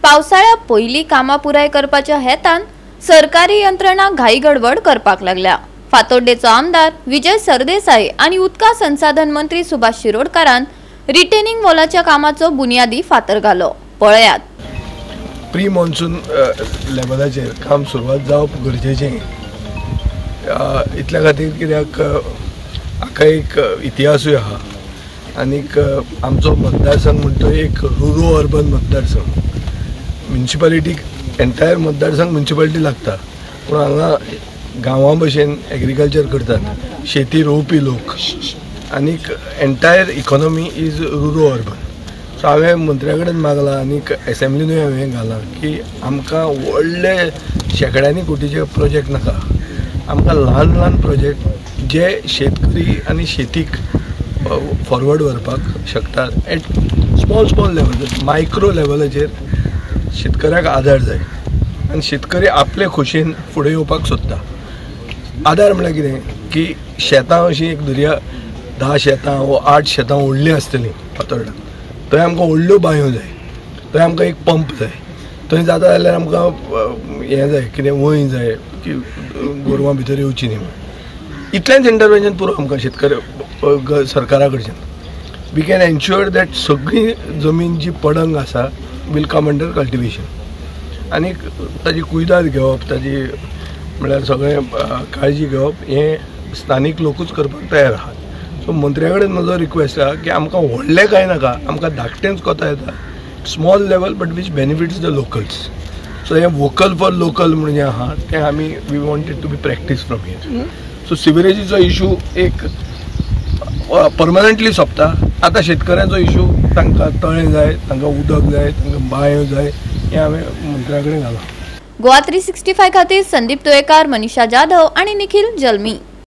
पावसाळ्या पयली कामां पुराय करपाच्या हेतान सरकारी यंत्रणा घाई गडबड करपाक लागल्या। फातोड्डेचो आमदार विजय सरदेसाई आणि उदका संसाधन मंत्री सुभाष शिरोडकारान रिटेनिंग वॉलाच्या कामाचो बुनियादी फातर घालो। पळयात प्री मॉन्सून लेवलाचेर काम सुरवात जावप गरजेचें। इतल्या खातीर कित्याक हाका एक इतिहासूय आहा आनीक आमचो मतदारसंघ म्हणटा एक रुरो अर्बन मतदारसंघ। म्युनिसिपालिटीक एंटायर मतदारसंघ म्युनिसिपालिटी लागता, पूण हांगा गांवां भशेन एग्रीकल्चर करतात, शेती रोवपी लोक आनीक entire economy is rural urban. So हांवें मंत्र्या कडेन मागलां आनीक एसेंब्लीनूय हांवें घालां की आमकां व्हडले शेकड्यांनी कोटीचे प्रोजेक्ट नाका, आमकां ल्हान ल्हान प्रोजेक्ट जे शेतकरी आनी शेतीक फॉरवर्ड व्हरपाक शकतात। एट स्मॉल लेवल मायक्रो लेवलाचेर शेतकऱ्याक आदार जाय आनी शेतकरी आपले खोशेन फुडें येवपाक सोदता। आदार म्हळ्यार कितें की शेतां अशीं एक धरया 10 शेतां वो 8 शेतां व्हडलीं आसतलीं फातोर्डा, थंय आमकां व्हडल्यो बांयो जाय, थंय आमकां एक पंप जाय, थंय जाता जाल्यार आमकां हें जाय कितें वंय जाय की गोरवां भितर येवची न्ही म्हणून। इतलेंच इंटरवेंशन पुरो आमकां शेतकरी सरकारा कडच्यान। वी कॅन एन्श्युअर दॅट सगळी जमीन जी पडंग आसा विल कम अंडर कल्टिवेशन आनीक ताजी कुयदाद घेवप, ताजी म्हळ्यार सगळें काळजी घेवप हें स्थानीक लोकूच करपाक तयार आहात। सो मंत्र्या कडेन म्हजो रिक्वेस्ट आहा की आमकां व्हडलें कांय नाका, आमकां धाकटेंच कोता येता, small level but which benefits the locals. So हें वोकल फॉर लोकल म्हणून जें आहा तें आमी we wanted to be practice from here. So सिवरेजीचो इशू एक परमनंटली सोंपता। आतां शेतकऱ्यांचो इशू, तांकां तळें जाय, तांकां उदक जाय, तांकां बांयो जाय, हें हांवें मंत्र्या कडेन घालां। गोवा 365 खातीर संदीप तुयेकार, मनीषा जाधव आणि निखिल जल्मी।